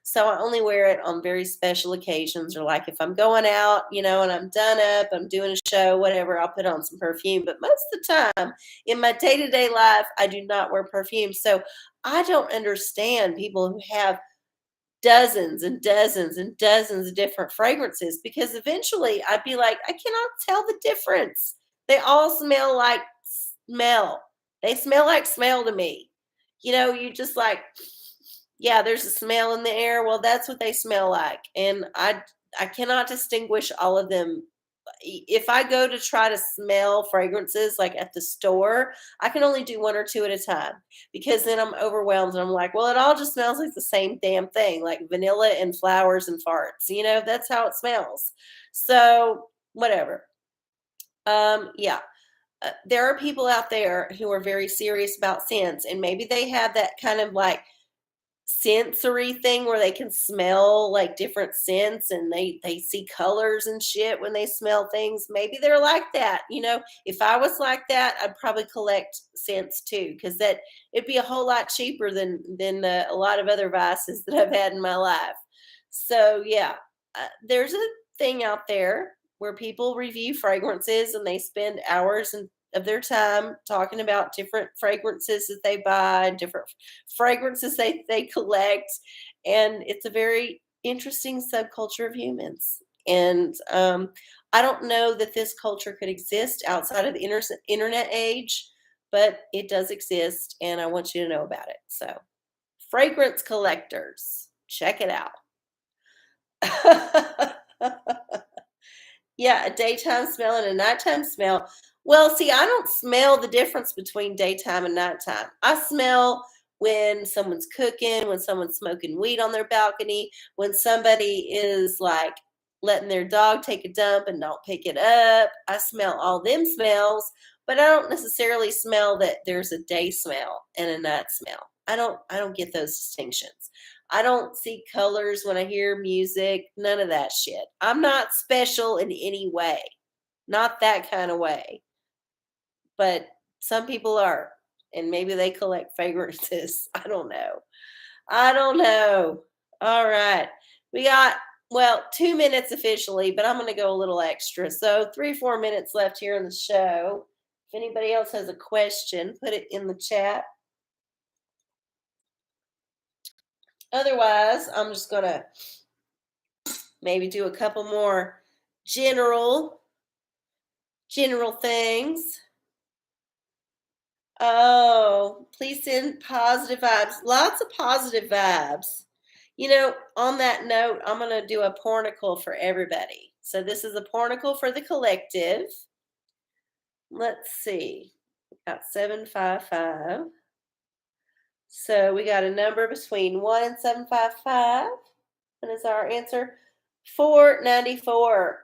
So I only wear it on very special occasions, or like if I'm going out, and I'm done up, I'm doing a show, whatever, I'll put on some perfume. But most of the time in my day to day life, I do not wear perfume. So I don't understand people who have dozens and dozens and dozens of different fragrances, because eventually I'd be like, I cannot tell the difference. They all smell like smell. They smell like smell to me. You just like, yeah, there's a smell in the air. Well, that's what they smell like. And I cannot distinguish all of them. If I go to try to smell fragrances like at the store, I can only do one or two at a time, because then I'm overwhelmed and I'm like, well, it all just smells like the same damn thing, like vanilla and flowers and farts. That's how it smells. So, whatever. Yeah. There are people out there who are very serious about scents, and maybe they have that kind of like sensory thing where they can smell like different scents, and they see colors and shit when they smell things. Maybe they're like that. If I was like that, I'd probably collect scents too, because that it'd be a whole lot cheaper than a lot of other vices that I've had in my life. So yeah, there's a thing out there where people review fragrances and they spend hours of their time talking about different fragrances that they buy, different fragrances they collect. And it's a very interesting subculture of humans. And I don't know that this culture could exist outside of the internet age, but it does exist, and I want you to know about it. So, fragrance collectors, check it out. Yeah, a daytime smell and a nighttime smell. Well, see, I don't smell the difference between daytime and nighttime. I smell when someone's cooking, when someone's smoking weed on their balcony, when somebody is like letting their dog take a dump and don't pick it up. I smell all them smells, but I don't necessarily smell that there's a day smell and a night smell. I don't get those distinctions. I don't see colors when I hear music, none of that shit. I'm not special in any way. Not that kind of way. But some people are. And maybe they collect fragrances. I don't know. I don't know. All right. We got, well, 2 minutes officially, but I'm going to go a little extra. So 3 or 4 minutes left here in the show. If anybody else has a question, put it in the chat. Otherwise, I'm just going to maybe do a couple more general things. Oh, please send positive vibes. Lots of positive vibes. On that note, I'm going to do a pornicle for everybody. So this is a pornicle for the collective. Let's see. We got 755. So we got a number between 1 and 755. And is our answer 494.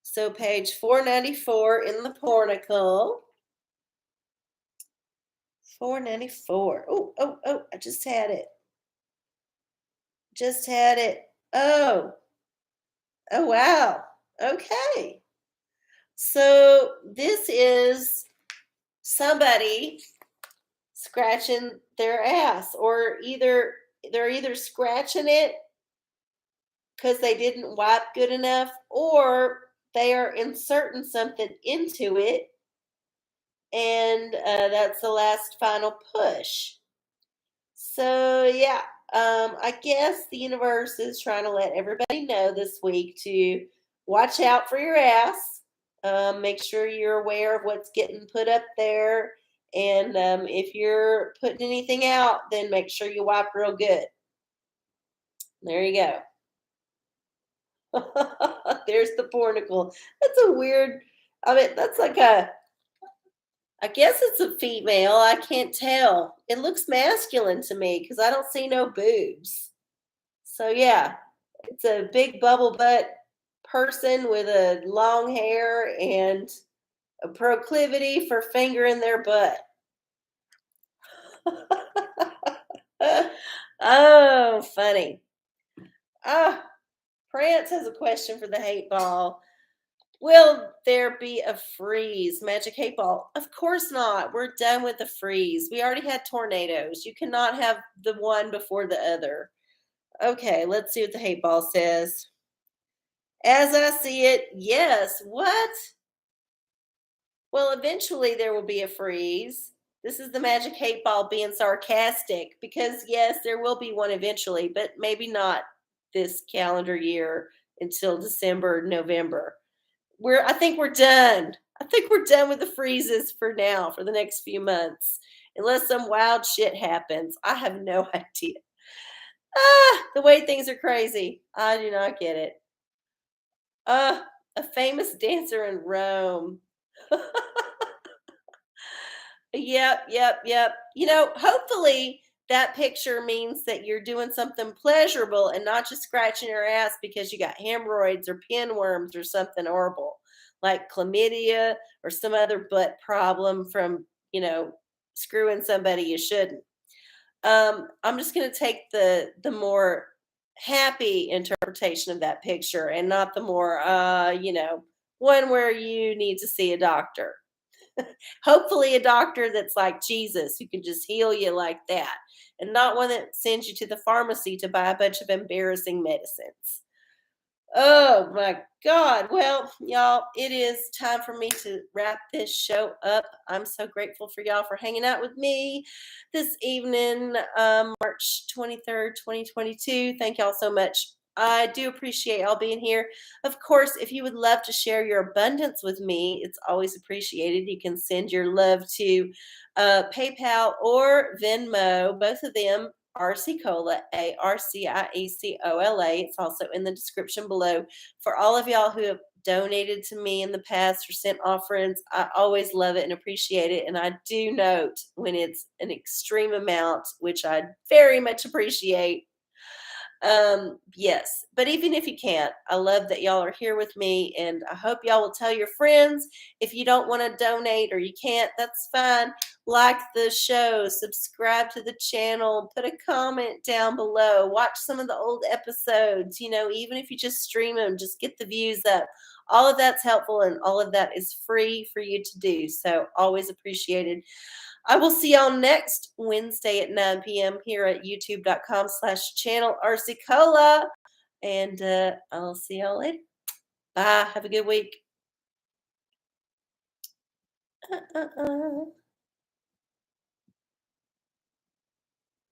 So page 494 in the pornicle. 494. Oh, I just had it. Just had it. Oh, wow. Okay. So this is somebody scratching their ass, or they're either scratching it because they didn't wipe good enough, or they are inserting something into it, and that's the last final push. So yeah, I guess the universe is trying to let everybody know this week to watch out for your ass. Make sure you're aware of what's getting put up there, and if you're putting anything out, then make sure you wipe real good. There you go. There's the pornicle. That's a weird. I mean, that's like a. I guess it's a female. I can't tell. It looks masculine to me because I don't see no boobs. So yeah, it's a big bubble butt person with a long hair and a proclivity for fingering their butt. Oh, funny. Ah, Prance has a question for the hate ball. Will there be a freeze? Magic hate ball? Of course not. We're done with the freeze. We already had tornadoes. You cannot have the one before the other. Okay, let's see what the hate ball says. As I see it, yes. What? Well, eventually there will be a freeze. This is the magic hate ball being sarcastic because, yes, there will be one eventually, but maybe not this calendar year until December, November. I think we're done. I think we're done with the freezes for now, for the next few months, unless some wild shit happens. I have no idea. The way things are crazy. I do not get it. A famous dancer in Rome. Yep, yep, yep. Hopefully that picture means that you're doing something pleasurable and not just scratching your ass because you got hemorrhoids or pinworms or something horrible like chlamydia or some other butt problem from, screwing somebody you shouldn't. I'm just going to take the more happy interpretation of that picture and not the more, one where you need to see a doctor. Hopefully, a doctor that's like Jesus who can just heal you like that, and not one that sends you to the pharmacy to buy a bunch of embarrassing medicines. Oh my God. Well, y'all, it is time for me to wrap this show up. I'm so grateful for y'all for hanging out with me this evening, March 23rd, 2022. Thank y'all so much. I do appreciate y'all being here. Of course, if you would love to share your abundance with me, it's always appreciated. You can send your love to PayPal or Venmo, both of them arcieocola, arciecola. It's also in the description below. For all of y'all who have donated to me in the past or sent offerings, I always love it and appreciate it. And I do note when it's an extreme amount, which I very much appreciate. Yes, but even if you can't, I love that y'all are here with me, and I hope y'all will tell your friends. If you don't want to donate or you can't, that's fine. Like the show, subscribe to the channel, put a comment down below, watch some of the old episodes. Even if you just stream them, just get the views up. All of that's helpful, and all of that is free for you to do. So always appreciated. I will see y'all next Wednesday at 9 p.m. here at youtube.com/channel arcieola. And I'll see y'all later. Bye. Have a good week.